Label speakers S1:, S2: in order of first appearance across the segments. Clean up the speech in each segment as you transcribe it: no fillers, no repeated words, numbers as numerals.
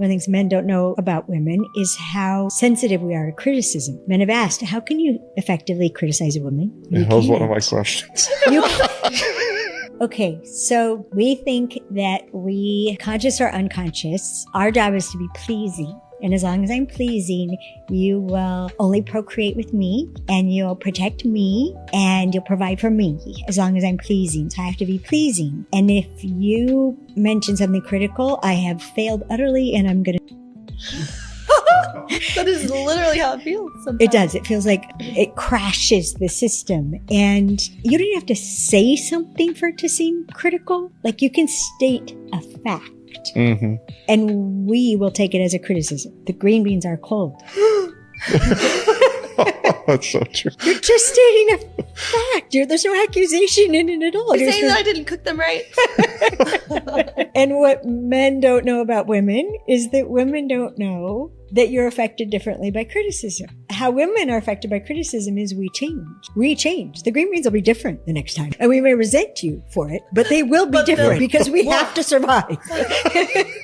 S1: One of the things men don't know about women is how sensitive we are to criticism. Men have asked, how can you effectively criticize a woman?
S2: That was one of my questions.
S1: Okay, so we think that we, conscious or unconscious, our job is to be pleasing. And as long as I'm pleasing, you will only procreate with me and you'll protect me and you'll provide for me as long as I'm pleasing. So I have to be pleasing. And if you mention something critical, I have failed utterly and I'm going to...
S3: That is literally how it feels sometimes.
S1: It does. It feels like it crashes the system. And you don't have to say something for it to seem critical. Like you can state a fact.
S2: Mm-hmm.
S1: And we will take it as a criticism. The green beans are cold.
S2: That's so true.
S1: You're just stating a fact. There's no accusation in it at all.
S3: You're saying that I didn't cook them right?
S1: And what men don't know about women is that women don't know that you're affected differently by criticism. How women are affected by criticism is we change. We change. The green beans will be different the next time. And we may resent you for it, but they will be different because we have to survive.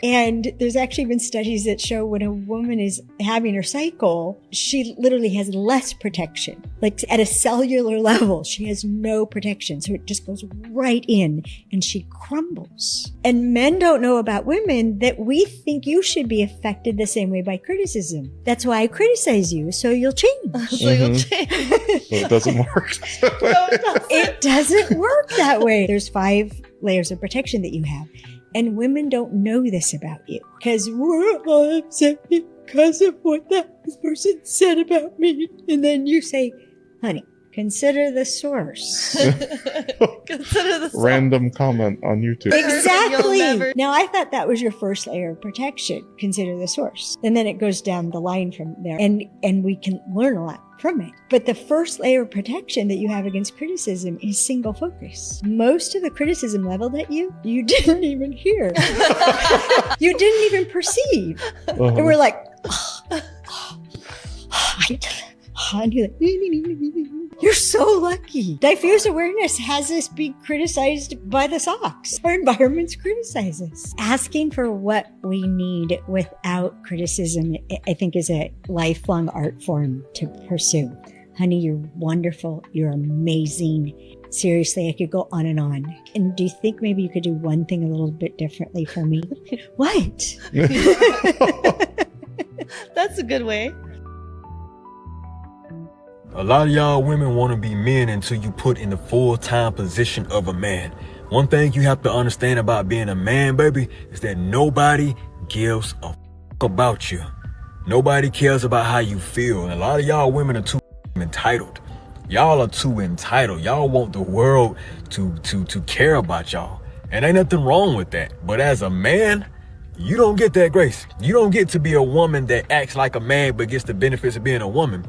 S1: And there's actually been studies that show when a woman is having her cycle, she literally has less protection. Like at a cellular level, she has no protection. So it just goes right in and she crumbles. And men don't know about women that we think you should be affected the same way by criticism. That's why I criticize you, so you'll change.
S3: So you'll change.
S2: So it doesn't work.
S1: It doesn't work that way. There's 5 layers of protection that you have. And women don't know this about you because we're all upset because of what that person said about me. And then you say, honey, consider the source.
S3: Consider the
S2: Random comment on YouTube.
S1: Exactly.
S3: You'll never-
S1: Now, I thought that was your first layer of protection. Consider the source. And then it goes down the line from there. And we can learn a lot from it. But the first layer of protection that you have against criticism is single focus. Most of the criticism leveled at you, you didn't even hear. You didn't even perceive.
S2: Uh-huh.
S1: And we're like, and you're like, you're so lucky. Diffuse awareness has us being criticized by the socks. Our environments criticize us. Asking for what we need without criticism, I think, is a lifelong art form to pursue. Honey, you're wonderful. You're amazing. Seriously, I could go on and on. And do you think maybe you could do one thing a little bit differently for me? What?
S3: That's a good way.
S4: A lot of y'all women want to be men until you put in the full-time position of a man. One thing you have to understand about being a man, baby, is that nobody gives a about you. Nobody cares about how you feel. And a lot of y'all women are too entitled. Y'all are too entitled. Y'all want the world to care about y'all. And ain't nothing wrong with that. But as a man, you don't get that grace. You don't get to be a woman that acts like a man but gets the benefits of being a woman.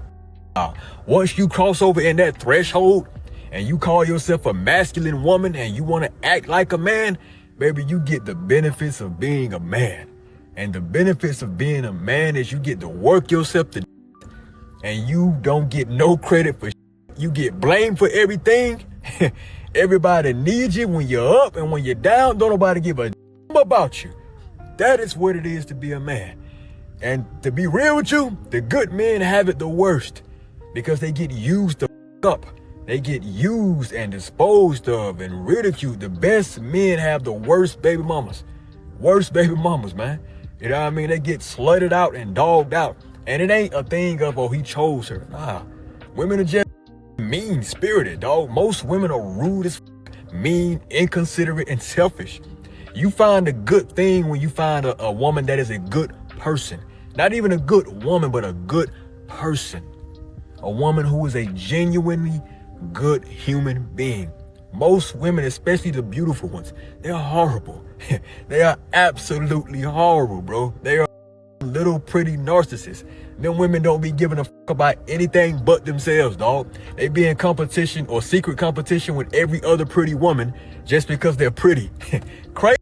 S4: Once you cross over in that threshold and you call yourself a masculine woman and you want to act like a man, baby, you get the benefits of being a man. And the benefits of being a man is you get to work yourself to and you don't get no credit for you get blamed for everything. Everybody needs you when you're up, and when you're down, don't nobody give a about you. That is what it is to be a man. And to be real with you, the good men have it the worst. Because they get used the up. They get used and disposed of and ridiculed. The best men have the worst baby mamas. Worst baby mamas, man. You know what I mean? They get slutted out and dogged out. And it ain't a thing of, oh, he chose her. Nah. Women are just mean-spirited, dog. Most women are rude as mean, inconsiderate, and selfish. You find a good thing when you find a woman that is a good person. Not even a good woman, but a good person. A woman who is a genuinely good human being. Most women, especially the beautiful ones, they're horrible. They are absolutely horrible, bro. They are little pretty narcissists. Them women don't be giving a fuck about anything but themselves, dog. They be in competition or secret competition with every other pretty woman just because they're pretty. Crazy,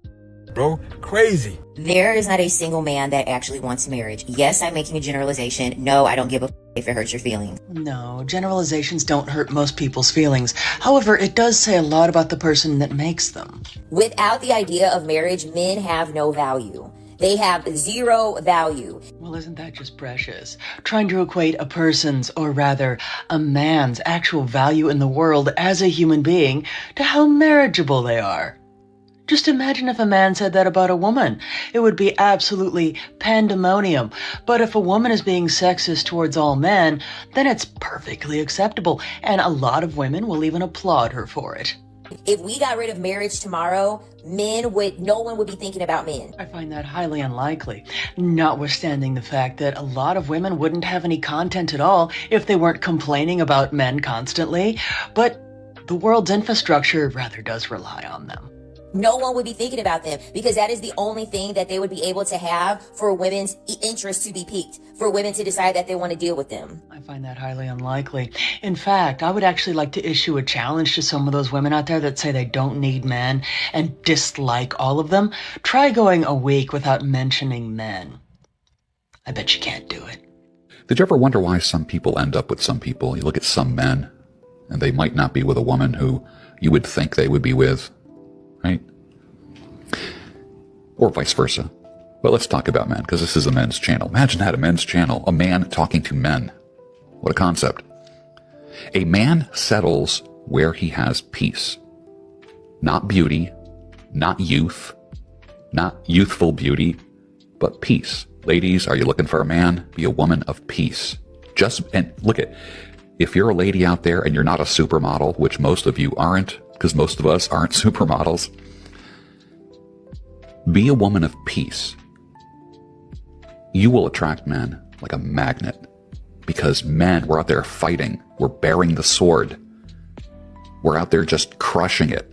S4: bro. Crazy.
S5: There is not a single man that actually wants marriage. Yes, I'm making a generalization. No, I don't give a if it hurts your feelings.
S6: No, generalizations don't hurt most people's feelings. However, it does say a lot about the person that makes them.
S5: Without the idea of marriage, men have no value. They have zero value.
S6: Well, isn't that just precious? Trying to equate a person's, or rather, a man's actual value in the world as a human being to how marriageable they are. Just imagine if a man said that about a woman. It would be absolutely pandemonium. But if a woman is being sexist towards all men, then it's perfectly acceptable, and a lot of women will even applaud her for it.
S5: If we got rid of marriage tomorrow, no one would be thinking about men.
S6: I find that highly unlikely, notwithstanding the fact that a lot of women wouldn't have any content at all if they weren't complaining about men constantly, but the world's infrastructure rather does rely on them.
S5: No one would be thinking about them because that is the only thing that they would be able to have for women's interest to be piqued, for women to decide that they want to deal with them.
S6: I find that highly unlikely. In fact, I would actually like to issue a challenge to some of those women out there that say they don't need men and dislike all of them. Try going a week without mentioning men. I bet you can't do it.
S7: Did you ever wonder why some people end up with some people? You look at some men, and they might not be with a woman who you would think they would be with, right? Or vice versa. But let's talk about men, because this is a men's channel. Imagine that, a men's channel, a man talking to men. What a concept. A man settles where he has peace. Not beauty, not youth, not youthful beauty, but peace. Ladies, are you looking for a man? Be a woman of peace. And look at, if you're a lady out there and you're not a supermodel, which most of you aren't, because most of us aren't supermodels, be a woman of peace. You will attract men like a magnet, because men, we're out there fighting. We're bearing the sword. We're out there just crushing it.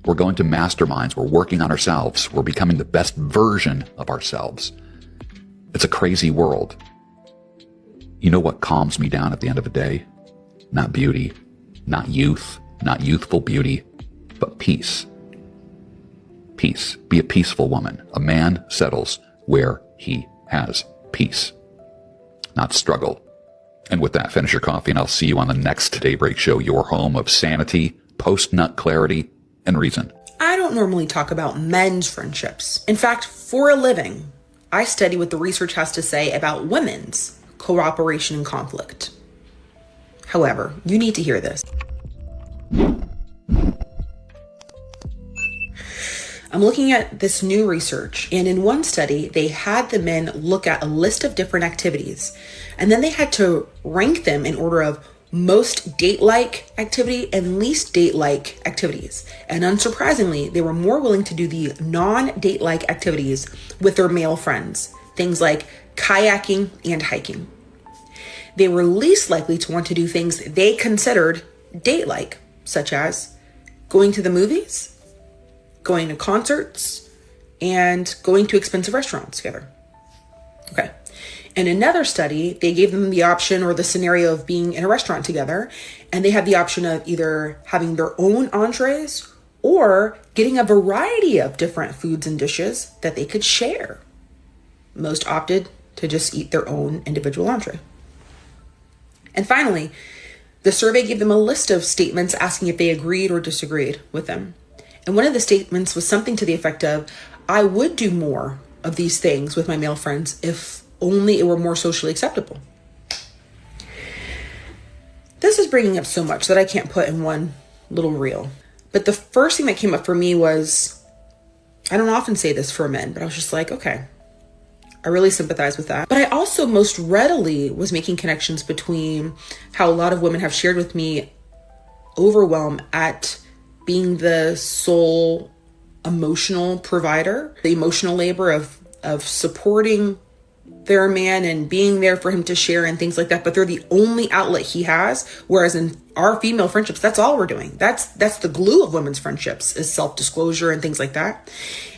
S7: We're going to masterminds. We're working on ourselves. We're becoming the best version of ourselves. It's a crazy world. You know what calms me down at the end of the day? Not beauty, not youth, not youthful beauty, but peace. Peace. Be a peaceful woman. A man settles where he has peace, not struggle. And with that, finish your coffee, and I'll see you on the next Daybreak Show, your home of sanity, post-nut clarity, and reason.
S8: I don't normally talk about men's friendships. In fact, for a living, I study what the research has to say about women's cooperation in conflict. However, you need to hear this. I'm looking at this new research, and in one study, they had the men look at a list of different activities, and then they had to rank them in order of most date-like activity and least date-like activities. And unsurprisingly, they were more willing to do the non-date-like activities with their male friends, things like kayaking and hiking. They were least likely to want to do things they considered date-like, such as going to the movies, going to concerts, and going to expensive restaurants together. Okay. In another study, they gave them the option or the scenario of being in a restaurant together, and they had the option of either having their own entrees or getting a variety of different foods and dishes that they could share. Most opted to just eat their own individual entree. And finally, the survey gave them a list of statements asking if they agreed or disagreed with them. And one of the statements was something to the effect of, I would do more of these things with my male friends if only it were more socially acceptable. This is bringing up so much that I can't put in one little reel. But the first thing that came up for me was, I don't often say this for men, but I was just like, okay, I really sympathize with that. But I also most readily was making connections between how a lot of women have shared with me overwhelm at being the sole emotional provider, the emotional labor of supporting their man and being there for him to share and things like that, but they're the only outlet he has. Whereas in our female friendships, that's all we're doing. That's the glue of women's friendships, is self-disclosure and things like that.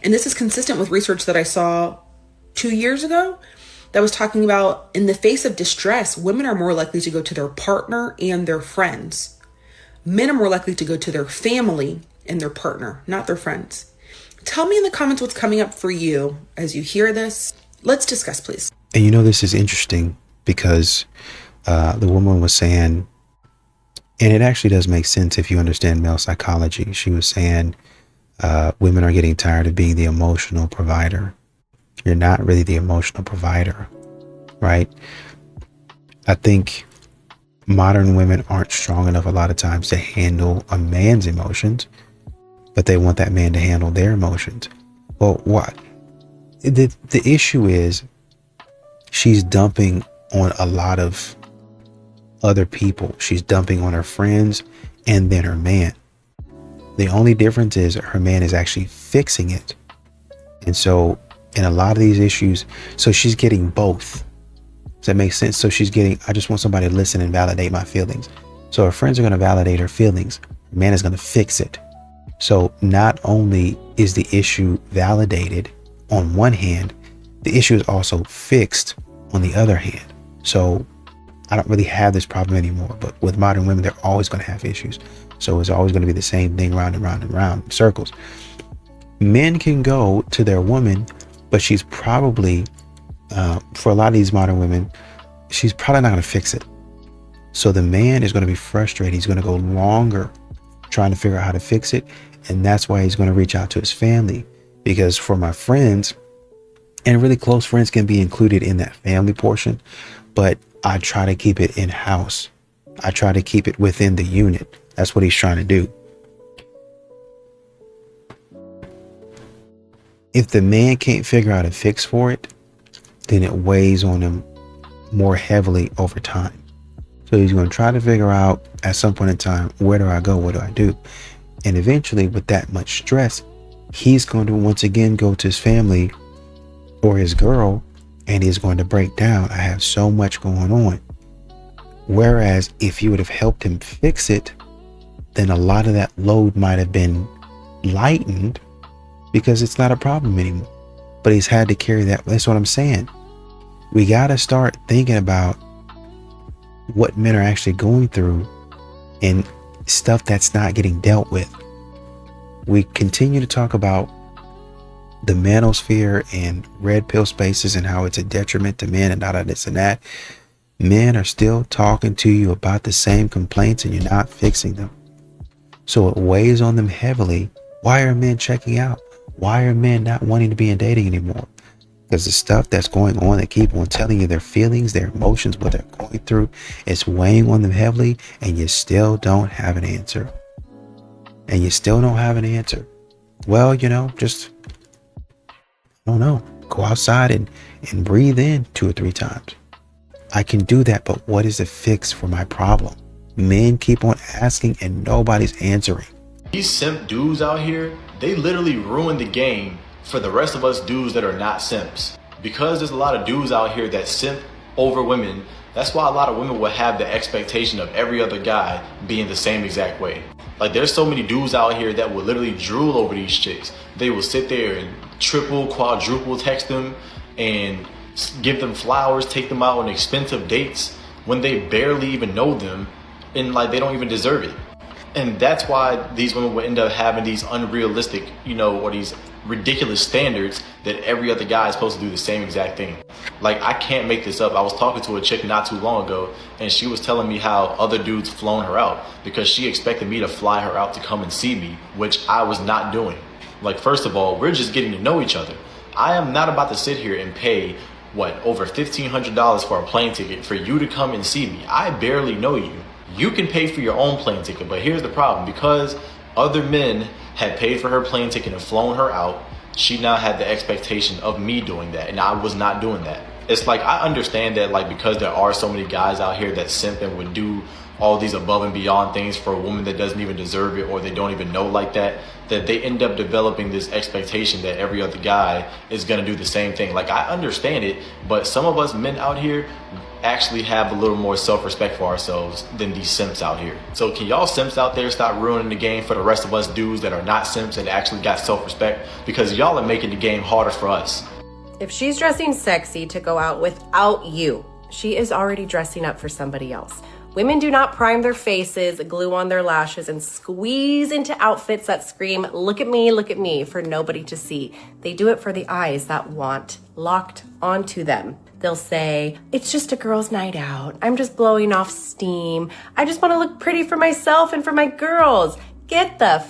S8: And this is consistent with research that I saw 2 years ago that was talking about, in the face of distress, women are more likely to go to their partner and their friends. Men are more likely to go to their family and their partner, not their friends. Tell me in the comments what's coming up for you as you hear this. Let's discuss, please.
S9: And you know, this is interesting because the woman was saying, and it actually does make sense if you understand male psychology. She was saying women are getting tired of being the emotional provider. You're not really the emotional provider, right? I think modern women aren't strong enough a lot of times to handle a man's emotions, but they want that man to handle their emotions. Well, what? The issue is she's dumping on a lot of other people. She's dumping on her friends and then her man. The only difference is her man is actually fixing it. And so in a lot of these issues, so she's getting both. Does that make sense? So she's getting, I just want somebody to listen and validate my feelings. So her friends are going to validate her feelings. Her man is going to fix it. So not only is the issue validated on one hand, the issue is also fixed on the other hand. So I don't really have this problem anymore, but with modern women, they're always going to have issues. So it's always going to be the same thing round and round and round in circles. Men can go to their woman, but she's probably, for a lot of these modern women, she's probably not going to fix it. So the man is going to be frustrated. He's going to go longer trying to figure out how to fix it. And that's why he's going to reach out to his family, because for my friends, and really close friends can be included in that family portion, but I try to keep it in-house. I try to keep it within the unit. That's what he's trying to do. If the man can't figure out a fix for it, then it weighs on him more heavily over time. So he's going to try to figure out at some point in time, where do I go? What do I do? And eventually, with that much stress, he's going to once again go to his family or his girl, and he's going to break down. I have so much going on. Whereas if you would have helped him fix it, then a lot of that load might have been lightened, because it's not a problem anymore. But he's had to carry that. That's what I'm saying. We got to start thinking about what men are actually going through and stuff that's not getting dealt with. We continue to talk about the manosphere and red pill spaces and how it's a detriment to men and this and that. Men are still talking to you about the same complaints and you're not fixing them. So it weighs on them heavily. Why are men checking out? Why are men not wanting to be in dating anymore? Because the stuff that's going on, they keep on telling you their feelings, their emotions, what they're going through, it's weighing on them heavily, and you still don't have an answer. And you still don't have an answer. Well, just, I don't know, go outside and breathe in 2 or 3 times. I can do that, but what is the fix for my problem? Men keep on asking and nobody's answering.
S10: These simp dudes out here, they literally ruin the game for the rest of us dudes that are not simps. Because there's a lot of dudes out here that simp over women, that's why a lot of women will have the expectation of every other guy being the same exact way. Like, there's so many dudes out here that will literally drool over these chicks. They will sit there and triple, quadruple text them and give them flowers, take them out on expensive dates when they barely even know them, and like they don't even deserve it. And that's why these women will end up having these unrealistic, or these ridiculous standards that every other guy is supposed to do the same exact thing. Like, I can't make this up. I was talking to a chick not too long ago, and she was telling me how other dudes flown her out because she expected me to fly her out to come and see me, which I was not doing. Like, first of all, we're just getting to know each other. I am not about to sit here and pay, over $1,500 for a plane ticket for you to come and see me. I barely know you. You can pay for your own plane ticket, but here's the problem. Because other men had paid for her plane ticket and flown her out, she now had the expectation of me doing that, and I was not doing that. It's like, I understand that, because there are so many guys out here that simp and would do all these above and beyond things for a woman that doesn't even deserve it, or they don't even know like that they end up developing this expectation that every other guy is going to do the same thing. Like, I understand it, but some of us men out here actually have a little more self-respect for ourselves than these simps out here. So can y'all simps out there stop ruining the game for the rest of us dudes that are not simps and actually got self-respect? Because y'all are making the game harder for us.
S11: If she's dressing sexy to go out without you, she is already dressing up for somebody else. Women do not prime their faces, glue on their lashes, and squeeze into outfits that scream, look at me, for nobody to see. They do it for the eyes that want locked onto them. They'll say, it's just a girl's night out. I'm just blowing off steam. I just want to look pretty for myself and for my girls. Get the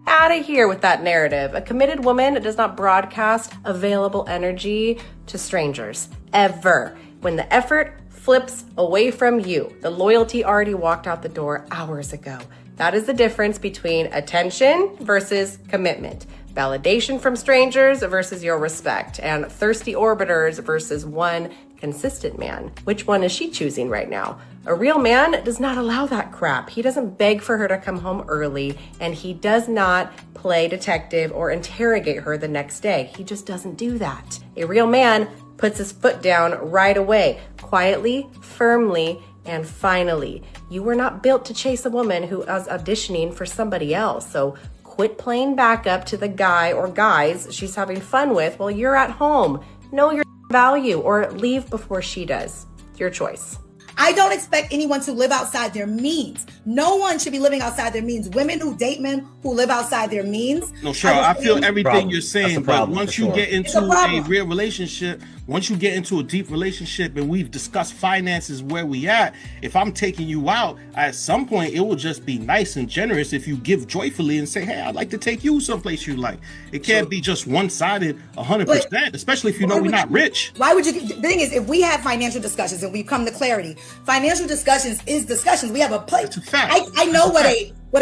S11: Out of here with that narrative. A committed woman does not broadcast available energy to strangers. Ever. When the effort flips away from you, the loyalty already walked out the door hours ago. That is the difference between attention versus commitment. Validation from strangers versus your respect. And thirsty orbiters versus one consistent man. Which one is she choosing right now? A real man does not allow that crap. He doesn't beg for her to come home early, and he does not play detective or interrogate her the next day. He just doesn't do that. A real man puts his foot down right away, quietly, firmly, and finally. You were not built to chase a woman who is auditioning for somebody else. So quit playing back up to the guy or guys she's having fun with while you're at home. Know your value or leave before she does. It's your choice.
S12: I don't expect anyone to live outside their means. No one should be living outside their means. Women who date men who live outside their means.
S13: No, Cheryl, I feel everything you're saying, but
S14: problem,
S13: once
S14: for
S13: you
S14: sure.
S13: get into a real relationship, once you get into a deep relationship and we've discussed finances where we at, if I'm taking you out, at some point it will just be nice and generous if you give joyfully and say, hey, I'd like to take you someplace you like. It can't be just one-sided 100%, especially if you know we're not rich.
S12: Why would you? The thing is, if we have financial discussions and we come to clarity, financial discussions is discussions. We have a place.
S13: It's a fact.
S12: I know what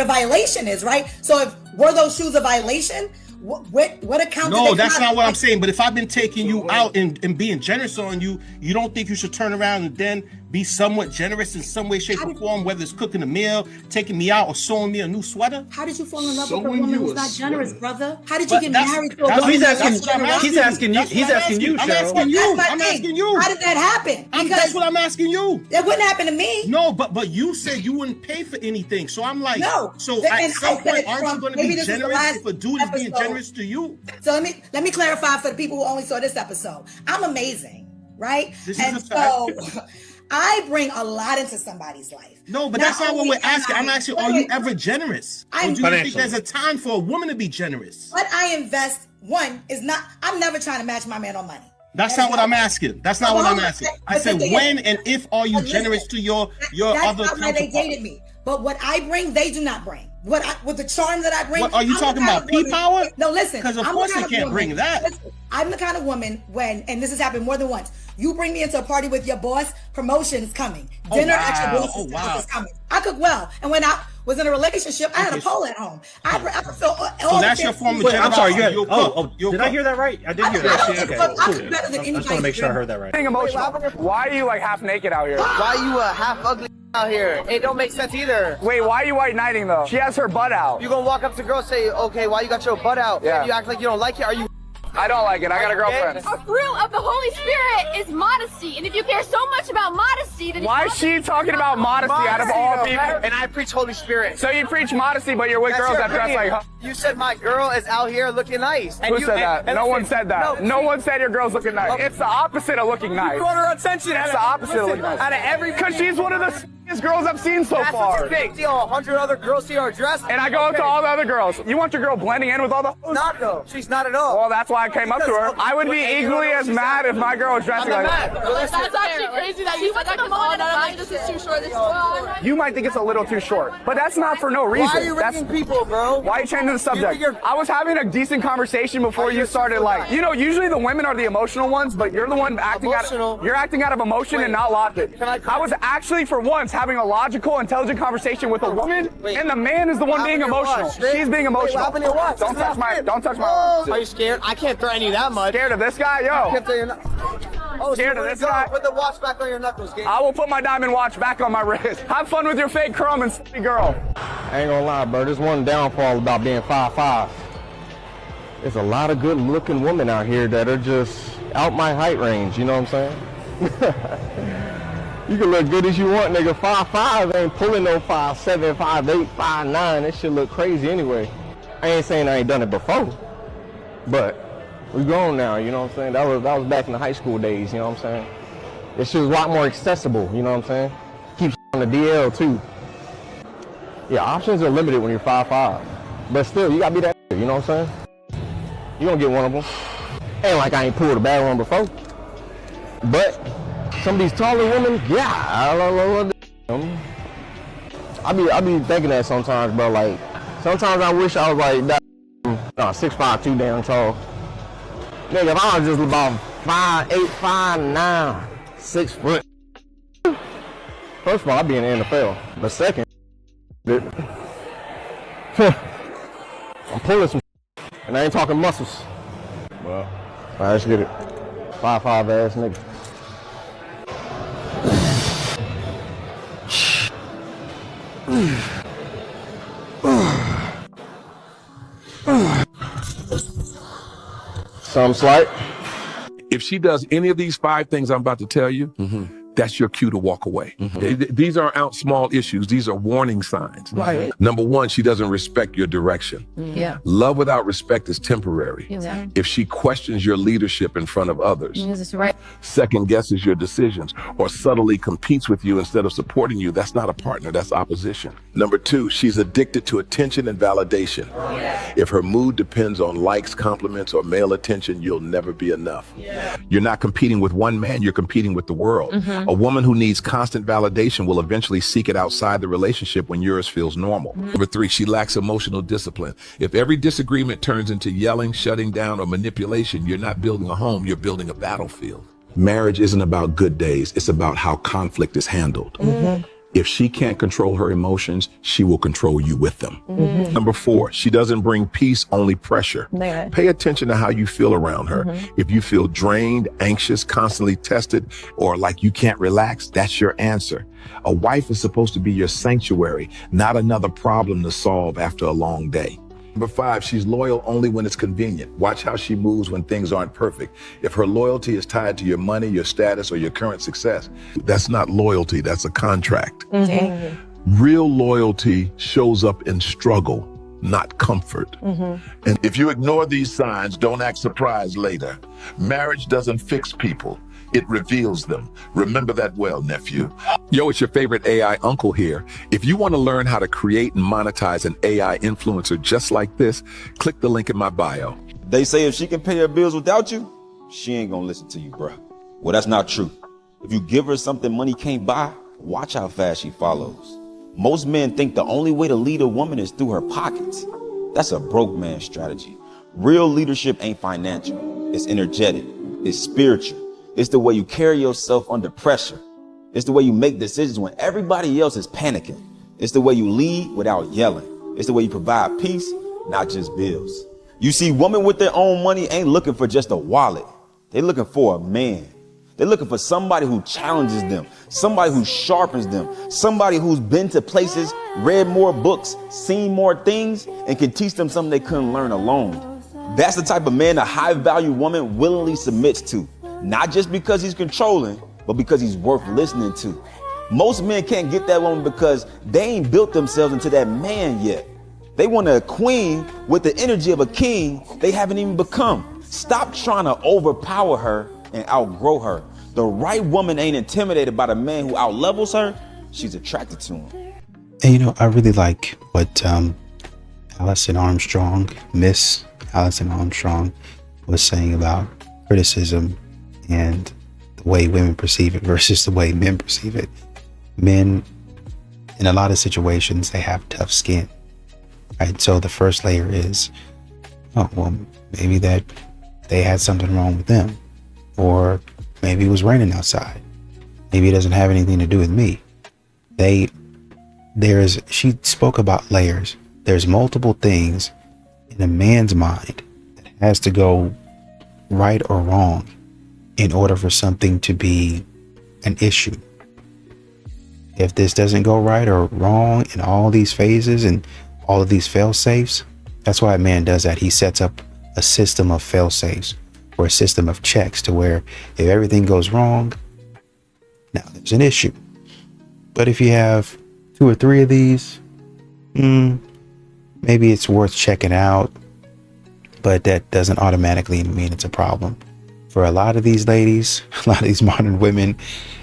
S12: a violation is, right? So if were those shoes a violation, what account?
S13: No, that's not what I'm saying. But if I've been taking you out and being generous on you, you don't think you should turn around and then be somewhat generous in some way, shape, or form, whether it's cooking a meal, taking me out, or sewing me a new sweater?
S12: How did you fall in love with a
S13: Sewing
S12: woman
S13: you
S12: who's
S13: a
S12: not generous,
S13: sweater.
S12: brother? How did you get married to a
S13: that's
S12: woman?
S13: what he's asking you. I'm asking you.
S12: That's my thing. How did that happen?
S13: That's what I'm asking you.
S12: That wouldn't happen to me.
S13: No, but you said you wouldn't pay for anything, so I'm like,
S12: No.
S13: So
S12: And
S13: at
S12: I
S13: some
S12: said
S13: point, aren't you going to
S12: maybe
S13: be
S12: this is the
S13: generous
S12: last
S13: if a dude is being
S12: episode.
S13: generous to you?
S12: So let me clarify for the people who only saw this episode. I'm amazing, right?
S13: This is
S12: and
S13: a fact.
S12: so I bring a lot into somebody's life.
S13: No, but that's not what
S12: only
S13: we're
S12: am
S13: asking. I'm
S12: I-
S13: asking, are you ever generous? Or do you think
S14: Financially.
S13: there's a time for a woman to be generous?
S12: What I invest, I'm never trying to match my man on money.
S13: That's not what I'm asking. That's not what I'm asking. I
S12: But
S13: said,
S12: the thing
S13: when
S12: is-
S13: and if are you
S12: But listen,
S13: generous to your
S12: That's
S13: other
S12: not why they
S13: counterpart?
S12: dated me. But what I bring, they do not bring. With the charm that I bring.
S13: What, are you
S12: I'm the
S13: talking
S12: kind
S13: about
S12: of woman-
S13: P-power?
S12: No, listen.
S13: Because of
S12: I'm the
S13: course
S12: kind
S13: they
S12: of
S13: can't
S12: woman-
S13: bring that.
S12: listen, I'm the kind of woman and this has happened more than once. You bring me into a party with your boss, promotion's coming.
S13: Oh,
S12: Dinner at your
S13: wow.
S12: boss's
S13: Oh,
S12: house
S13: wow.
S12: is coming. I cook well. And when I was in a relationship, I had a pole at home. I feel all
S13: So that's
S12: the
S13: your
S12: things-
S13: form of
S14: Wait, I'm sorry.
S13: generosity. You'll cook. You'll
S14: Did I
S13: cook.
S14: hear that right? I did hear
S12: I
S14: that.
S12: cook
S14: Okay,
S12: better
S14: cool.
S12: than
S14: I just want
S12: anybody
S14: to make sure I heard that right.
S15: Being emotional. Why are you like half naked out here?
S16: Why you half ugly out here? It don't make sense either.
S15: Wait, why are you white knighting though? She has her butt out.
S16: You gonna walk up to girls and say, okay, why you got your butt out?
S15: Yeah.
S16: You act like you don't like it. Are you?
S15: I don't like it. I got a girlfriend.
S17: A fruit of the Holy Spirit is modesty, and if you care so much about modesty, then
S15: Why is she talking about modesty out of all people?
S16: And I preach Holy Spirit.
S15: So you preach modesty, but you're with
S16: That's
S15: girls
S16: your
S15: that dress
S16: opinion.
S15: like her.
S16: You said my girl is out here looking nice.
S15: Who said that? No one said that. No one said your girl's looking nice. It's the opposite of looking nice.
S16: You brought her attention.
S15: It's the opposite of looking nice.
S16: Out of every,
S15: Because she's one of the s***est girls I've seen so
S16: that's
S15: far.
S16: what you think. See, 100 other girls here are dressed.
S15: And I go up to all the other girls. You want your girl blending in with all the hoes?
S16: Not though. She's not at all.
S15: Well, that's why I came up to her. I would be equally as mad if my girl was dressing like that.
S17: that's actually crazy that you went to the mall and I'm like, this is too short, this is too short.
S15: You might think it's a little too short, but that's not for no reason.
S16: Why are you rigging people, bro?
S15: Why are you changing the subject?
S16: you're-
S15: I was having a decent conversation before you started, like, you know, usually the women are the emotional ones, but you're the one acting
S16: Emotional?
S15: you're acting out of emotion and not logic.
S16: Can I-
S15: I was actually, for once, having a logical, intelligent conversation with a woman,
S16: Wait.
S15: and the man is the one
S16: What
S15: being
S16: happened to your
S15: emotional.
S16: watch?
S15: She's being emotional.
S16: What happened to your watch?
S15: Don't touch my,
S16: Oh, are you scared? I can't threaten you that much.
S15: Scared of this guy? Yo.
S16: Can't threaten you. Oh,
S15: Scared
S16: so
S15: of
S16: where'd
S15: this
S16: it go?
S15: guy?
S16: Put the watch back on your knuckles, gang.
S15: I will put my diamond watch back on my wrist. Have fun with your fake chrome and s***y girl.
S14: I ain't gonna lie, bro. There's one downfall about being 5'5". There's a lot of good-looking women out here that are just out my height range. You know what I'm saying? You can look good as you want, nigga. 5'5" ain't pulling no 5'7", 5'8", 5'9". That shit look crazy anyway. I ain't saying I ain't done it before, but we grown now. You know what I'm saying? That was back in the high school days. You know what I'm saying? This shit was a lot more accessible. You know what I'm saying? Keep on the DL too. Yeah, options are limited when you're 5'5", but still, you gotta be that. You know what I'm saying? You gonna get one of them. Ain't like I ain't pulled a bad one before. But some of these taller women, yeah, I be thinking that sometimes, bro. Like sometimes I wish I was like that. No, 6'5", too damn tall. Nigga, if I was just about 5'8", 5'9", 6 foot. First of all, I'd be in the NFL. But second, I'm pulling some and I ain't talking muscles. Well, all right, let's get it. 5'5" ass nigga. Some slight.
S18: If she does any of these 5 things I'm about to tell you, that's your cue to walk away. These aren't out small issues. These are warning signs.
S19: Right.
S18: Number 1, she doesn't respect your direction.
S19: Yeah.
S18: Love without respect is temporary.
S19: Yeah.
S18: If she questions your leadership in front of others,
S19: That's right.
S18: second guesses your decisions, or subtly competes with you instead of supporting you, that's not a partner, that's opposition. Number 2, she's addicted to attention and validation. If her mood depends on likes, compliments, or male attention, you'll never be enough. You're not competing with one man, you're competing with the world. A woman who needs constant validation will eventually seek it outside the relationship when yours feels normal. Number 3, she lacks emotional discipline. If every disagreement turns into yelling, shutting down, or manipulation, you're not building a home, you're building a battlefield. Marriage isn't about good days, it's about how conflict is handled. If she can't control her emotions, she will control you with them. Number 4, she doesn't bring peace, only pressure.
S19: Yeah.
S18: Pay attention to how you feel around her. If you feel drained, anxious, constantly tested, or like you can't relax, that's your answer. A wife is supposed to be your sanctuary, not another problem to solve after a long day. Number 5, she's loyal only when it's convenient. Watch how she moves when things aren't perfect. If her loyalty is tied to your money, your status, or your current success, that's not loyalty, that's a contract. Real loyalty shows up in struggle, not comfort. And if you ignore these signs, don't act surprised later. Marriage doesn't fix people, it reveals them. Remember that well, nephew. Yo, it's your favorite AI uncle here. If you want to learn how to create and monetize an AI influencer just like this, click the link in my bio.
S20: They say if she can pay her bills without you, she ain't gonna listen to you, bruh. Well, that's not true. If you give her something money can't buy, watch how fast she follows. Most men think the only way to lead a woman is through her pockets. That's a broke man strategy. Real leadership ain't financial. It's energetic. It's spiritual. It's the way you carry yourself under pressure. It's the way you make decisions when everybody else is panicking. It's the way you lead without yelling. It's the way you provide peace, not just bills. You see, women with their own money ain't looking for just a wallet. They're looking for a man. They're looking for somebody who challenges them, somebody who sharpens them, somebody who's been to places, read more books, seen more things, and can teach them something they couldn't learn alone. That's the type of man a high-value woman willingly submits to, not just because he's controlling, but because he's worth listening to. Most men can't get that woman because they ain't built themselves into that man yet. They want a queen with the energy of a king they haven't even become. Stop trying to overpower her and outgrow her. The right woman ain't intimidated by the man who outlevels her. She's attracted to him.
S9: And you know, I really like what Alison Armstrong, Miss Alison Armstrong, was saying about criticism and the way women perceive it versus the way men perceive it. Men, in a lot of situations, they have tough skin, right? So the first layer is, oh, well, maybe that they had something wrong with them, or maybe it was raining outside. Maybe it doesn't have anything to do with me. She spoke about layers. There's multiple things in a man's mind that has to go right or wrong in order for something to be an issue. If this doesn't go right or wrong in all these phases and all of these fail safes, that's why a man does that. He sets up a system of fail safes or a system of checks to where if everything goes wrong, now there's an issue. But if you have 2 or 3 of these, maybe it's worth checking out, but that doesn't automatically mean it's a problem. For a lot of these ladies, a lot of these modern women,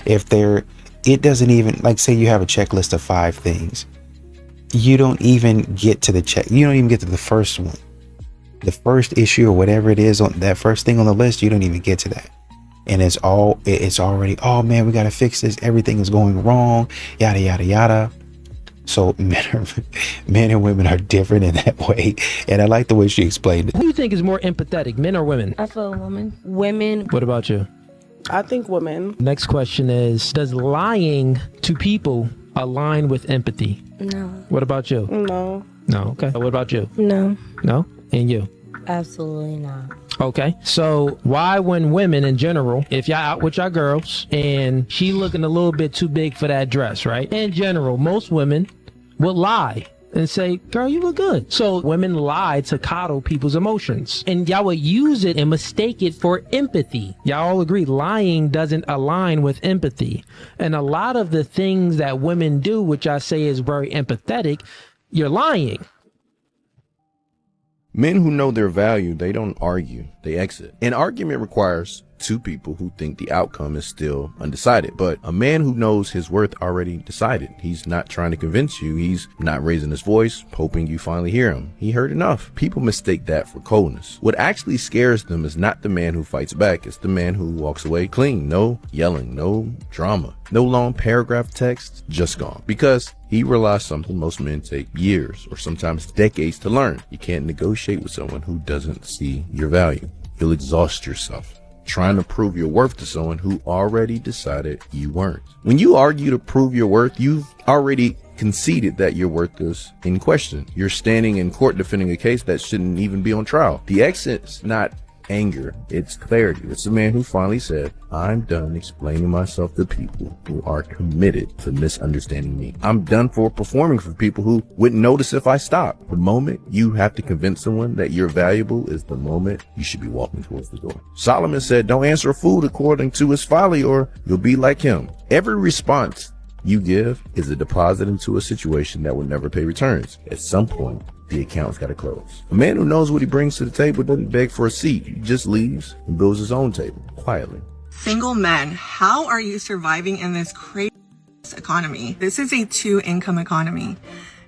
S9: it doesn't even, like, say you have a checklist of 5 things. You don't even get to the check. You don't even get to the first one. The first issue or whatever it is on that first thing on the list, you don't even get to that. And it's already, oh man, we got to fix this. Everything is going wrong. Yada, yada, yada. So men and women are different in that way. And I like the way she explained it.
S19: Who do you think is more empathetic, men or women?
S21: I feel women. Women.
S19: What about you?
S22: I think women.
S19: Next question is, does lying to people align with empathy?
S21: No.
S19: What about you?
S22: No.
S19: No, okay. What about you?
S21: No.
S19: No? And you?
S21: Absolutely not.
S19: Okay, so why when women in general, if y'all out with y'all girls and she looking a little bit too big for that dress, right? In general, most women would lie and say, girl, you look good. So women lie to coddle people's emotions, and y'all would use it and mistake it for empathy. Y'all all agree lying doesn't align with empathy. And a lot of the things that women do, which I say is very empathetic, you're lying.
S23: Men who know their value, they don't argue, they exit. An argument requires two people who think the outcome is still undecided. But a man who knows his worth already decided. He's not trying to convince you. He's not raising his voice, hoping you finally hear him. He heard enough. People mistake that for coldness. What actually scares them is not the man who fights back. It's the man who walks away clean. No yelling, no drama, no long paragraph text, just gone. Because he realized something most men take years or sometimes decades to learn. You can't negotiate with someone who doesn't see your value. You'll exhaust yourself trying to prove your worth to someone who already decided you weren't. When you argue to prove your worth, you've already conceded that your worth is in question. You're standing in court defending a case that shouldn't even be on trial. The exit's not anger, it's clarity. It's a man who finally said, I'm done explaining myself to people who are committed to misunderstanding me. I'm done for performing for people who wouldn't notice if I stopped. The moment you have to convince someone that you're valuable is the moment you should be walking towards the door. Solomon said, don't answer a fool according to his folly or you'll be like him. Every response you give is a deposit into a situation that will never pay returns. At some point, the account's got to close. A man who knows what he brings to the table doesn't beg for a seat. He just leaves and builds his own table quietly.
S24: Single men, how are you surviving in this crazy economy? This is a two-income economy.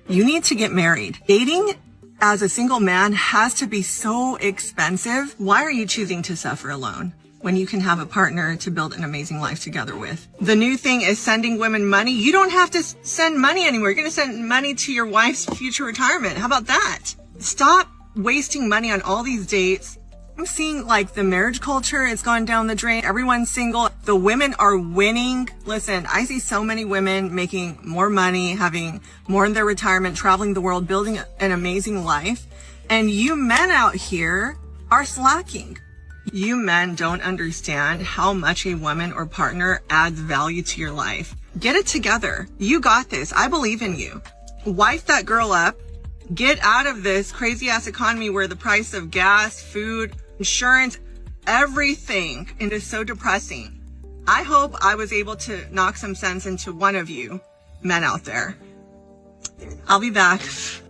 S24: You need to get married. Dating as a single man has to be so expensive. Why are you choosing to suffer alone when you can have a partner to build an amazing life together with? The new thing is sending women money. You don't have to send money anywhere. You're going to send money to your wife's future retirement. How about that? Stop wasting money on all these dates. I'm seeing like the marriage culture has gone down the drain. Everyone's single. The women are winning. Listen, I see so many women making more money, having more in their retirement, traveling the world, building an amazing life. And you men out here are slacking. You men don't understand how much a woman or partner adds value to your life. Get it together. You got this. I believe in you. Wife that girl up. Get out of this crazy ass economy where the price of gas, food, insurance, everything is so depressing. I hope I was able to knock some sense into one of you men out there. I'll be back.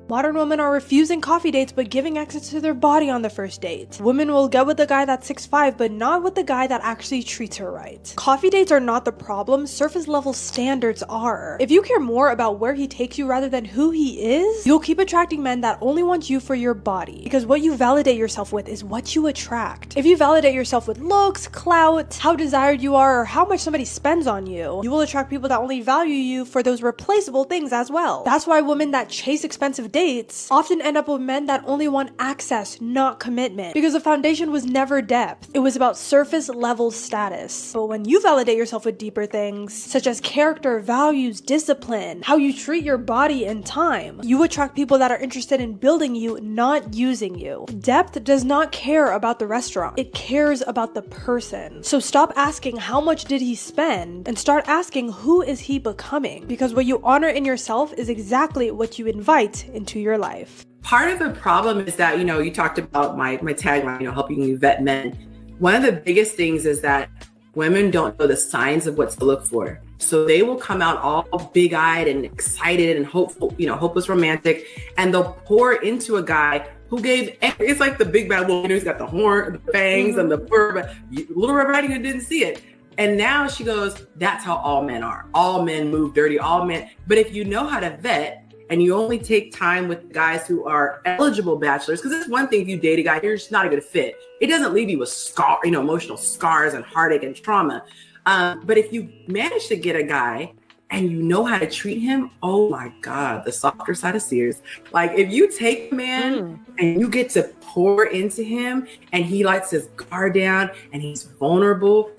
S25: Modern women are refusing coffee dates but giving access to their body on the first date. Women will get with the guy that's 6'5" but not with the guy that actually treats her right. Coffee dates are not the problem, surface level standards are. If you care more about where he takes you rather than who he is, you'll keep attracting men that only want you for your body. Because what you validate yourself with is what you attract. If you validate yourself with looks, clout, how desired you are, or how much somebody spends on you, you will attract people that only value you for those replaceable things as well. That's why women that chase expensive dates often end up with men that only want access, not commitment, because the foundation was never depth. It was about surface level status. But when you validate yourself with deeper things, such as character, values, discipline, how you treat your body and time, you attract people that are interested in building you, not using you. Depth does not care about the restaurant. It cares about the person. So stop asking how much did he spend and start asking who is he becoming, because what you honor in yourself is exactly what you invite into your life.
S8: Part of the problem is that, you talked about my tagline, helping you vet men. One of the biggest things is that women don't know the signs of what to look for. So they will come out all big-eyed and excited and hopeful, hopeless romantic, and they'll pour into a guy who it's like the big bad wolf, who's got the horn, the fangs, and the fur, but Little Red Riding Hood didn't see it. And now she goes, that's how all men are. All men move dirty, all men. But if you know how to vet, and you only take time with guys who are eligible bachelors, because it's one thing if you date a guy, you're just not a good fit. It doesn't leave you with emotional scars and heartache and trauma. But if you manage to get a guy
S1: and you know how to treat him, oh my God, the softer side of Sears. Like if you take a man and you get to pour into him and he lets his guard down and he's vulnerable,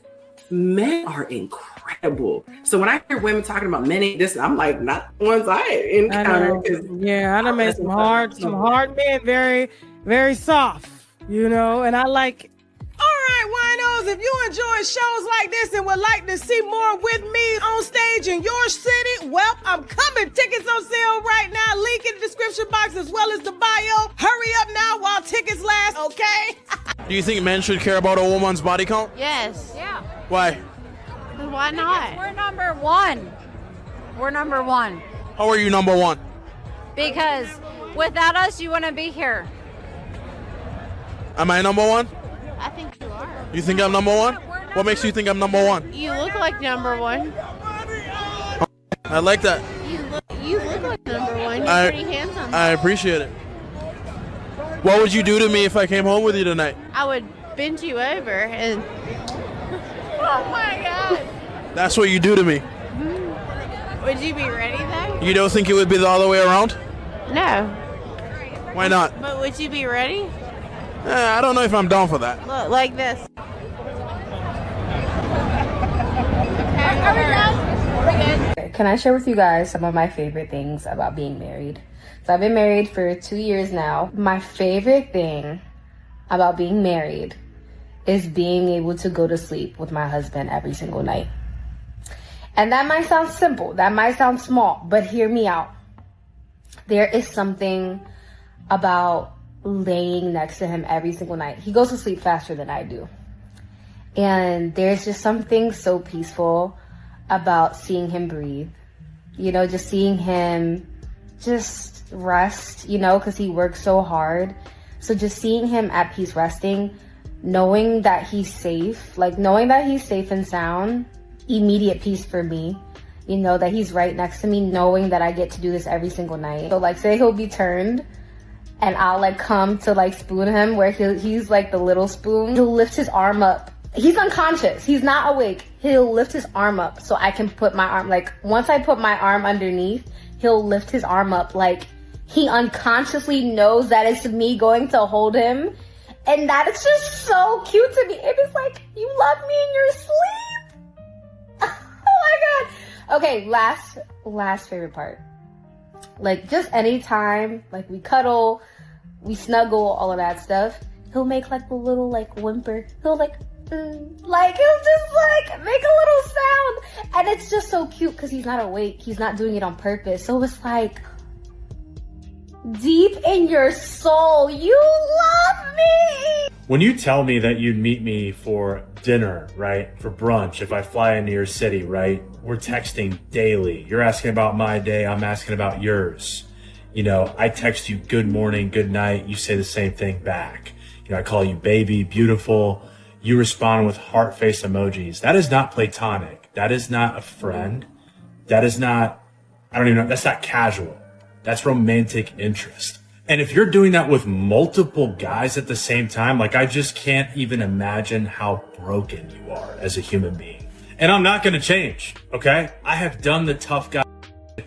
S1: men are incredible. So when I hear women talking about men ain't this, I'm like, not the ones I encountered.
S2: I done met some hard men, very, very soft, you know, and I like. All right, winos, if you enjoy shows like this and would like to see more with me on stage in your city, well, I'm coming. Tickets on sale right now. Link in the description box as well as the bio. Hurry up now while tickets last, okay?
S3: Do you think men should care about a woman's body count?
S4: Yes. Yeah.
S3: Why?
S4: Why not? Because we're number one. We're number one.
S3: How are you number one?
S4: Because without us, you wouldn't be here.
S3: Am I number one?
S4: I think you are.
S3: You think I'm number one? What makes you think I'm number one?
S4: You look like number one.
S3: I like that.
S4: You look like number one. You're pretty handsome.
S3: I appreciate it. What would you do to me if I came home with you tonight?
S4: I would bend you over and... Oh my God.
S3: That's what you do to me.
S4: Would you be ready though?
S3: You don't think it would be the other way around?
S4: No.
S3: Why not?
S4: But would you be ready?
S3: I don't know if I'm down for that.
S4: Look, like this.
S5: Can I share with you guys some of my favorite things about being married? So I've been married for 2 years now. My favorite thing about being married is being able to go to sleep with my husband every single night. And that might sound simple, that might sound small, but hear me out. There is something about laying next to him every single night. He goes to sleep faster than I do. And there's just something so peaceful about seeing him breathe. You know, just seeing him just rest, you know, because he works so hard. So just seeing him at peace resting, knowing that he's safe, like knowing that he's safe and sound, immediate peace for me. You know, that he's right next to me, knowing that I get to do this every single night. So like say he'll be turned and I'll like come to like spoon him where he's like the little spoon. He'll lift his arm up. He's unconscious. He's not awake. He'll lift his arm up so I can put my arm, like once I put my arm underneath, he'll lift his arm up like he unconsciously knows that it's me going to hold him. And that is just so cute to me. It is like, you love me in your sleep. Oh my God. Okay, last favorite part. Like just anytime, like we cuddle, we snuggle, all of that stuff, he'll make like the little like whimper. He'll like he'll just like make a little sound. And it's just so cute because he's not awake. He's not doing it on purpose. So it's like deep in your soul, you love me.
S26: When you tell me that you'd meet me for dinner, right? For brunch, if I fly into your city, right? We're texting daily. You're asking about my day. I'm asking about yours. You know, I text you good morning, good night. You say the same thing back. You know, I call you baby, beautiful. You respond with heart face emojis. That is not platonic. That is not a friend. That is not, I don't even know. That's not casual. That's romantic interest. And if you're doing that with multiple guys at the same time, like I just can't even imagine how broken you are as a human being. And I'm not going to change, okay? I have done the tough guy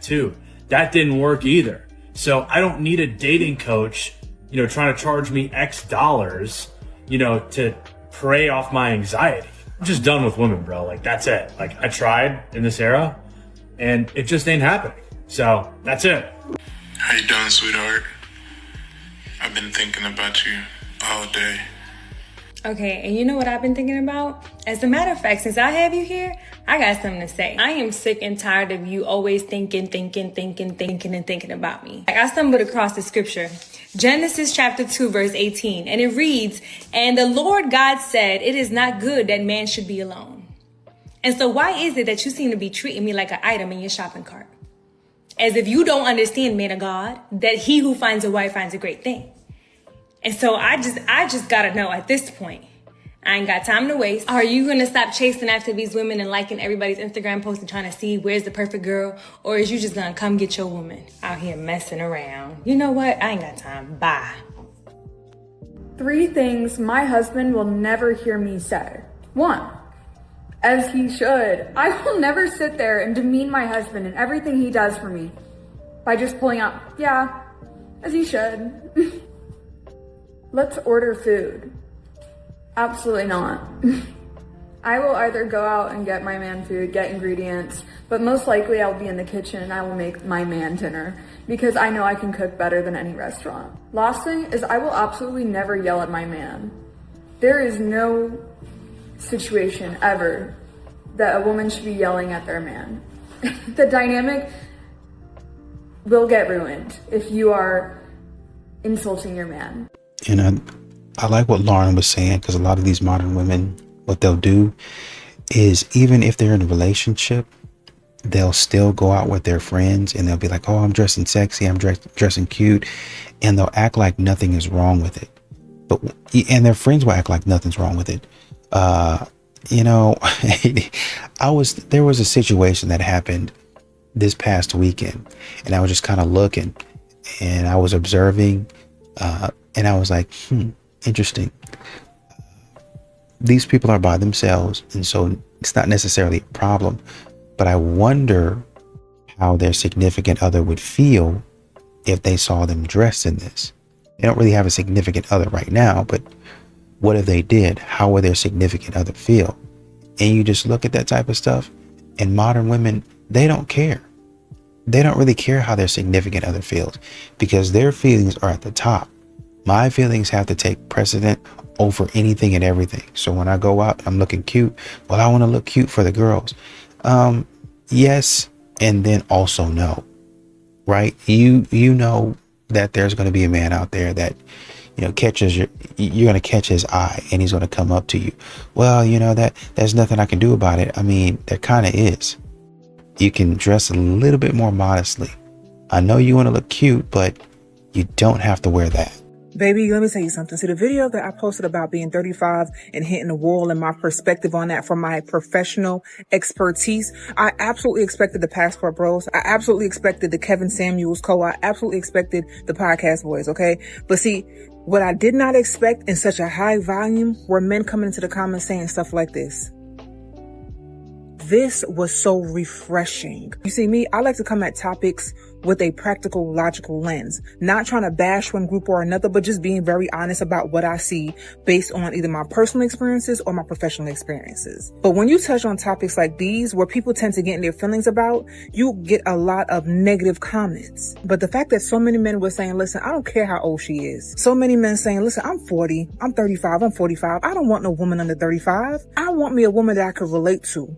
S26: too. That didn't work either. So I don't need a dating coach, you know, trying to charge me X dollars, you know, to prey off my anxiety. I'm just done with women, bro. Like that's it. Like I tried in this era and it just ain't happening. So that's it.
S27: How you doing, sweetheart? I've been thinking about you all day.
S28: Okay, and you know what I've been thinking about? As a matter of fact, since I have you here, I got something to say. I am sick and tired of you always thinking about me. Like, I stumbled across the scripture, Genesis chapter 2, verse 18, and it reads, "And the Lord God said, it is not good that man should be alone." And so why is it that you seem to be treating me like an item in your shopping cart? As if you don't understand, man of God, that he who finds a wife finds a great thing. And so I just gotta know at this point, I ain't got time to waste. Are you gonna stop chasing after these women and liking everybody's Instagram post and trying to see where's the perfect girl? Or is you just gonna come get your woman out here messing around? You know what? I ain't got time. Bye.
S29: 3 things my husband will never hear me say. 1,
S6: as he should. I will never sit there and demean my husband and everything he does for me by just pulling out, yeah, as he should. Let's order food. Absolutely not. I will either go out and get my man food, get ingredients, but most likely I'll be in the kitchen and I will make my man dinner because I know I can cook better than any restaurant. Last thing is I will absolutely never yell at my man. There is no situation ever that a woman should be yelling at their man. The dynamic will get ruined if you are insulting your man.
S9: And I like what Lauren was saying, because a lot of these modern women, what they'll do is, even if they're in a relationship, they'll still go out with their friends and they'll be like, oh, I'm dressing sexy, I'm dressing cute, and they'll act like nothing is wrong with it. And their friends will act like nothing's wrong with it. You know, there was a situation that happened this past weekend, and I was just kind of looking and I was observing, and I was like, interesting. These people are by themselves, and so it's not necessarily a problem, but I wonder how their significant other would feel if they saw them dressed in this. They don't really have a significant other right now, but what if they did? How would their significant other feel? And you just look at that type of stuff, and modern women, they don't care. They don't really care how their significant other feels, because their feelings are at the top. My feelings have to take precedent over anything and everything. So when I go out, I'm looking cute. Well, I want to look cute for the girls. Yes, and then also no, right? You know that there's going to be a man out there that, you know, you're going to catch his eye, and he's going to come up to you. Well, you know, there's nothing I can do about it. I mean, there kind of is. You can dress a little bit more modestly. I know you want to look cute, but you don't have to wear that.
S7: Baby, let me tell you something. See, the video that I posted about being 35 and hitting the wall and my perspective on that from my professional expertise, I absolutely expected the Passport Bros. I absolutely expected the Kevin Samuels Co. I absolutely expected the Podcast Boys, okay? But see, what I did not expect in such a high volume were men coming into the comments saying stuff like this. This was so refreshing. You see, me, I like to come at topics with a practical, logical lens, not trying to bash one group or another, but just being very honest about what I see based on either my personal experiences or my professional experiences. But when you touch on topics like these, where people tend to get in their feelings about, you get a lot of negative comments. But the fact that so many men were saying, listen, I don't care how old she is. So many men saying, listen, I'm 40, I'm 35, I'm 45. I don't want no woman under 35. I want me a woman that I could relate to.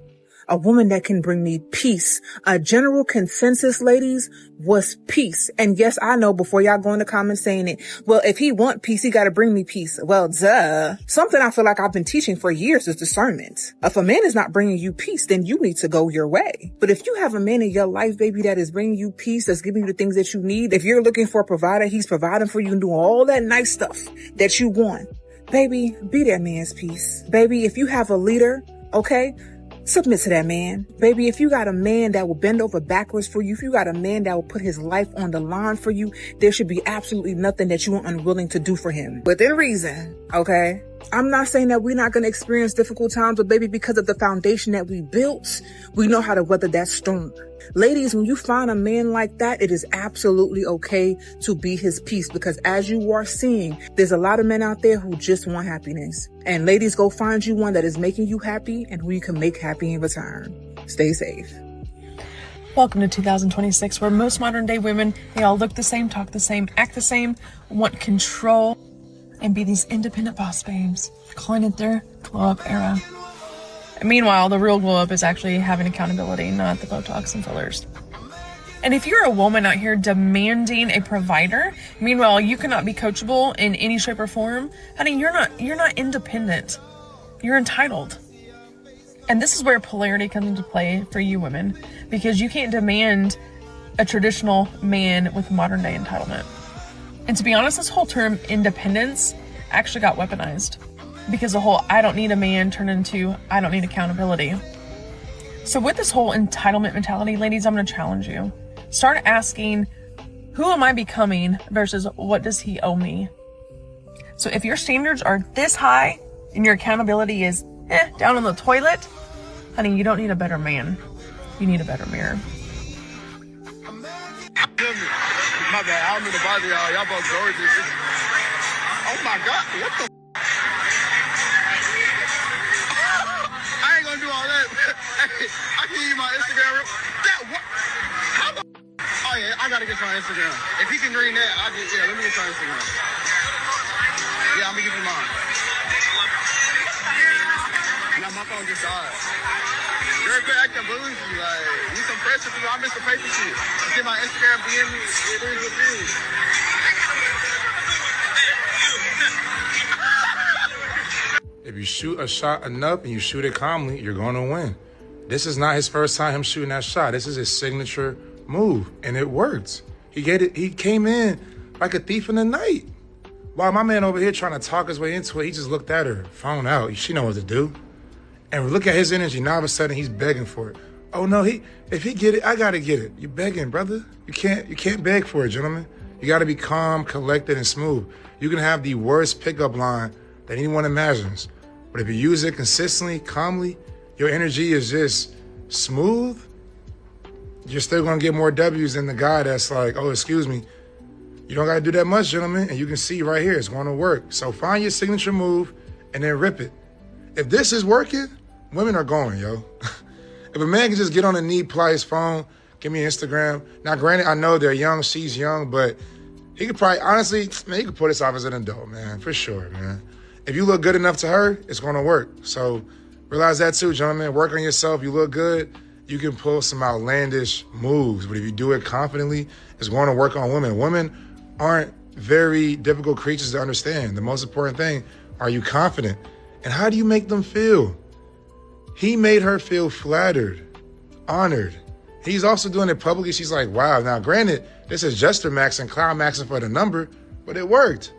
S7: A woman that can bring me peace. A general consensus, ladies, was peace. And yes, I know, before y'all go in the comments saying it, well, if he want peace, he got to bring me peace. Well, duh. Something I feel like I've been teaching for years is discernment. If a man is not bringing you peace, then you need to go your way. But if you have a man in your life, baby, that is bringing you peace, that's giving you the things that you need, if you're looking for a provider, he's providing for you and doing all that nice stuff that you want. Baby, be that man's peace. Baby, if you have a leader, okay, submit to that man. Baby, if you got a man that will bend over backwards for you, if you got a man that will put his life on the line for you, there should be absolutely nothing that you are unwilling to do for him. Within reason, okay? I'm not saying that we're not going to experience difficult times, but baby, because of the foundation that we built, we know how to weather that storm. Ladies, when you find a man like that, it is absolutely okay to be his peace, because as you are seeing, there's a lot of men out there who just want happiness. And ladies, go find you one that is making you happy and who you can make happy in return. Stay safe.
S10: Welcome to 2026, where most modern day women, they all look the same, talk the same, act the same, want control, and be these independent boss babes, calling it their glow up era. And meanwhile, the real glow up is actually having accountability, not the Botox and fillers. And if you're a woman out here demanding a provider, meanwhile you cannot be coachable in any shape or form, honey, you're not independent. You're entitled. And this is where polarity comes into play for you women, because you can't demand a traditional man with modern day entitlement. And to be honest, this whole term independence actually got weaponized, because the whole I don't need a man turned into I don't need accountability. So with this whole entitlement mentality, ladies, I'm going to challenge you. Start asking, who am I becoming versus what does he owe me? So if your standards are this high and your accountability is down in the toilet, Honey, you don't need a better man. You need a better mirror.
S3: My bad, I don't mean to bother y'all. Y'all both gorgeous. Oh my God, what the? I ain't gonna do all that. Hey, I can give you my Instagram. What? How the? Oh yeah, I gotta get my Instagram. If he can green that, let me get your Instagram. Yeah, I'm gonna give you mine. Now my phone just died. You're good acting bougie, like, need some pressure for you. I miss the paper shit. Get my Instagram, DM me, it is what it is.
S11: If you shoot a shot enough and you shoot it calmly, you're going to win. This is not his first time him shooting that shot. This is his signature move, and it worked. He came in like a thief in the night. While my man over here trying to talk his way into it, he just looked at her, phone out. She know what to do. And look at his energy. Now all of a sudden he's begging for it. Oh no, if he get it, I gotta get it. You're begging, brother. You can't beg for it, gentlemen. You gotta be calm, collected, and smooth. You can have the worst pickup line that anyone imagines. But if you use it consistently, calmly, your energy is just smooth, you're still gonna get more W's than the guy that's like, oh, excuse me. You don't gotta do that much, gentlemen. And you can see right here, it's gonna work. So find your signature move and then rip it. If this is working, women are going, yo. If a man can just get on a knee, play his phone, give me Instagram. Now, granted, I know they're young, she's young, but he could probably, honestly, man, he could pull this off as an adult, man, for sure, man. If you look good enough to her, it's gonna work. So realize that too, gentlemen. Work on yourself. You look good, you can pull some outlandish moves, but if you do it confidently, it's going to work on women. Women aren't very difficult creatures to understand. The most important thing, are you confident? And how do you make them feel? He made her feel flattered, honored. He's also doing it publicly. She's like, wow. Now, granted, this is Jester Max and Cloud Maxing for the number, but it worked.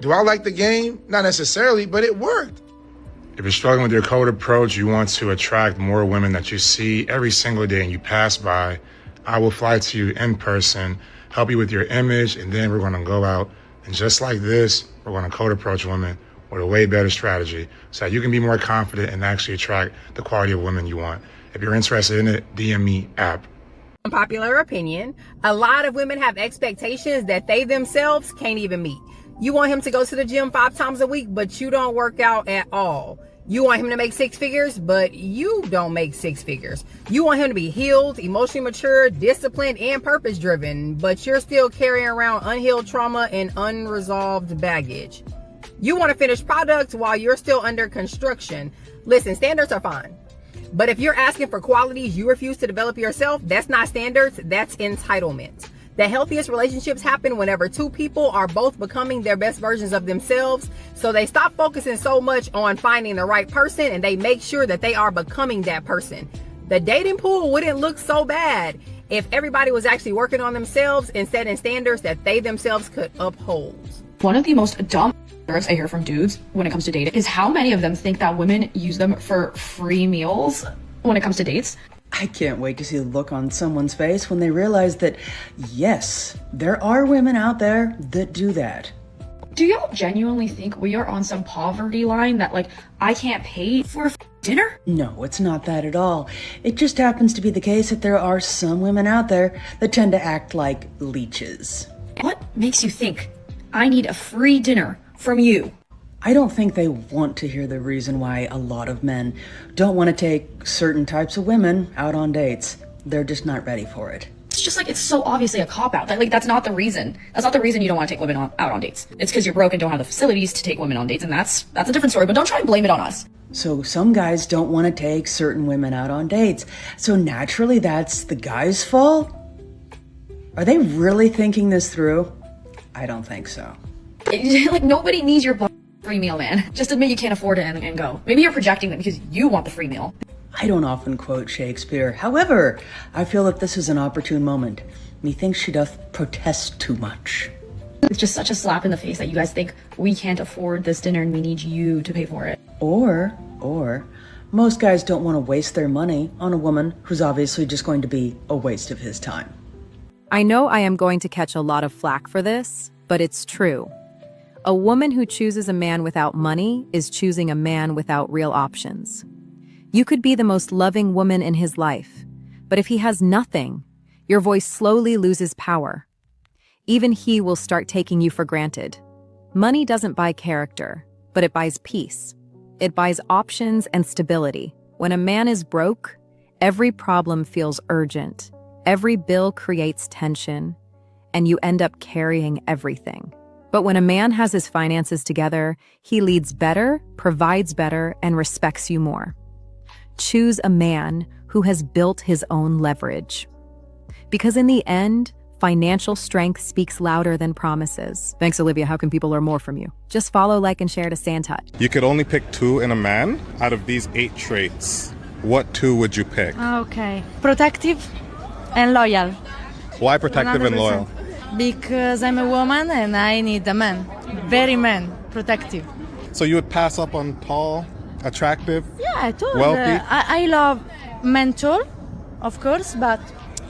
S11: Do I like the game? Not necessarily, but it worked. If you're struggling with your code approach, you want to attract more women that you see every single day and you pass by, I will fly to you in person, help you with your image, and then we're going to go out. And just like this, we're going to code approach women with a way better strategy so that you can be more confident and actually attract the quality of women you want. If you're interested in it, DM me app.
S12: Unpopular opinion, a lot of women have expectations that they themselves can't even meet. You want him to go to the gym 5 times a week, but you don't work out at all. You want him to make 6 figures, but you don't make 6 figures. You want him to be healed, emotionally mature, disciplined, and purpose-driven, but you're still carrying around unhealed trauma and unresolved baggage. You want a finished product while you're still under construction. Listen, standards are fine. But if you're asking for qualities you refuse to develop yourself, that's not standards, that's entitlement. The healthiest relationships happen whenever 2 people are both becoming their best versions of themselves. So they stop focusing so much on finding the right person and they make sure that they are becoming that person. The dating pool wouldn't look so bad if everybody was actually working on themselves and setting standards that they themselves could uphold.
S13: One of the most dumb I hear from dudes when it comes to dating is how many of them think that women use them for free meals when it comes to dates.
S14: I can't wait to see the look on someone's face when they realize that, yes, there are women out there that do that.
S13: Do y'all genuinely think we are on some poverty line that, like, I can't pay for dinner?
S14: No, it's not that at all. It just happens to be the case that there are some women out there that tend to act like leeches.
S13: What makes you think I need a free dinner from you?
S14: I don't think they want to hear the reason why a lot of men don't want to take certain types of women out on dates. They're just not ready for it.
S13: It's just like, it's so obviously a cop-out. Like, that's not the reason. That's not the reason you don't want to take women out on dates. It's because you're broke and don't have the facilities to take women on dates, and that's a different story, but don't try and blame it on us.
S14: So some guys don't want to take certain women out on dates. So naturally, that's the guy's fault? Are they really thinking this through? I don't think so.
S13: Like, nobody needs your free meal, man. Just admit you can't afford it and go. Maybe you're projecting that because you want the free meal.
S14: I don't often quote Shakespeare. However, I feel that this is an opportune moment. Methinks she doth protest too much.
S13: It's just such a slap in the face that you guys think we can't afford this dinner and we need you to pay for it.
S14: Or, most guys don't want to waste their money on a woman who's obviously just going to be a waste of his time.
S15: I know I am going to catch a lot of flack for this, but it's true. A woman who chooses a man without money is choosing a man without real options. You could be the most loving woman in his life, but if he has nothing, your voice slowly loses power. Even he will start taking you for granted. Money doesn't buy character, but it buys peace. It buys options and stability. When a man is broke, every problem feels urgent. Every bill creates tension, and you end up carrying everything. But when a man has his finances together, he leads better, provides better, and respects you more. Choose a man who has built his own leverage. Because in the end, financial strength speaks louder than promises. Thanks, Olivia. How can people learn more from you? Just follow, like, and share to stay in touch.
S16: You could only pick 2 in a man out of these 8 traits. What 2 would you pick?
S17: Okay. Protective and loyal.
S16: Why protective 100%. And loyal?
S17: Because I'm a woman and I need a man. Very man. Protective.
S16: So you would pass up on tall, attractive,
S17: yeah, totally.
S16: Wealthy?
S17: I love men tall, of course, but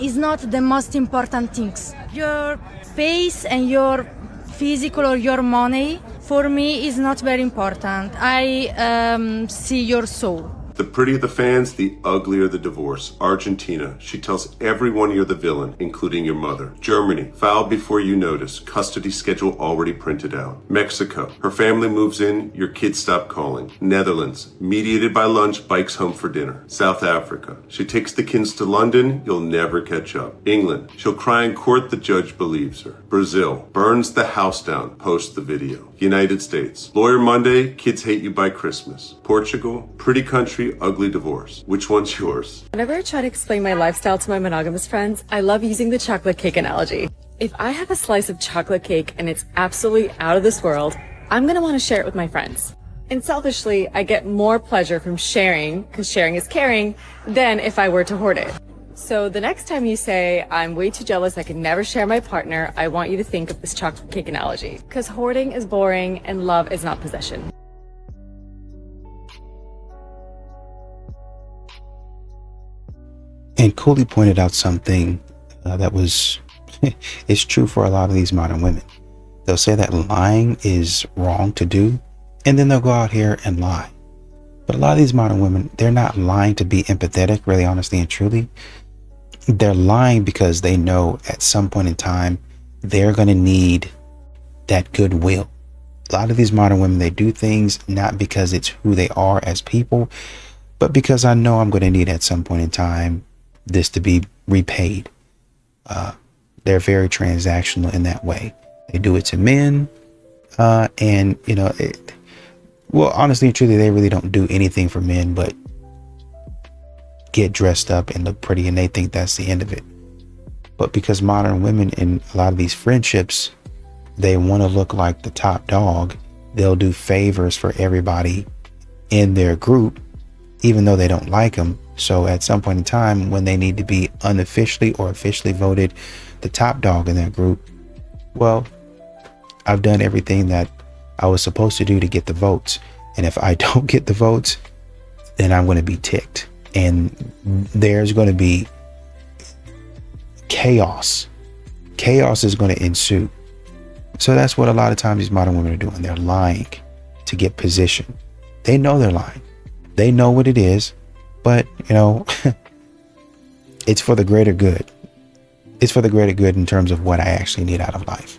S17: it's not the most important things. Your face and your physical or your money, for me, is not very important. I see your soul.
S18: The prettier the fans, the uglier the divorce. Argentina. She tells everyone you're the villain, including your mother. Germany. File before you notice. Custody schedule already printed out. Mexico. Her family moves in, your kids stop calling. Netherlands. Mediated by lunch, bikes home for dinner. South Africa. She takes the kids to London, you'll never catch up. England. She'll cry in court, the judge believes her. Brazil. Burns the house down, posts the video. United States. Lawyer Monday, kids hate you by Christmas. Portugal. Pretty country, ugly divorce. Which one's yours?
S19: Whenever I try to explain my lifestyle to my monogamous friends, I love using the chocolate cake analogy. If I have a slice of chocolate cake and it's absolutely out of this world, I'm gonna want to share it with my friends. And selfishly, I get more pleasure from sharing, because sharing is caring, than if I were to hoard it. So the next time you say, I'm way too jealous, I can never share my partner, I want you to think of this chocolate cake analogy. Because hoarding is boring and love is not possession.
S9: And Cooley pointed out something that was, it's true for a lot of these modern women. They'll say that lying is wrong to do, and then they'll go out here and lie. But a lot of these modern women, they're not lying to be empathetic, really honestly and truly. They're lying because they know at some point in time, they're going to need that goodwill. A lot of these modern women, they do things not because it's who they are as people, but because I know I'm going to need at some point in time this to be repaid. They're very transactional in that way. They do it to men. And, you know, well, honestly and truly, they really don't do anything for men but get dressed up and look pretty, and they think that's the end of it. But because modern women in a lot of these friendships, they want to look like the top dog, they'll do favors for everybody in their group, even though they don't like them. So at some point in time, when they need to be unofficially or officially voted the top dog in their group, well, I've done everything that I was supposed to do to get the votes. And if I don't get the votes, then I'm going to be ticked. And there's going to be chaos. Chaos is going to ensue. So that's what a lot of times these modern women are doing. They're lying to get position. They know they're lying. They know what it is, but, you know, it's for the greater good. It's for the greater good in terms of what I actually need out of life.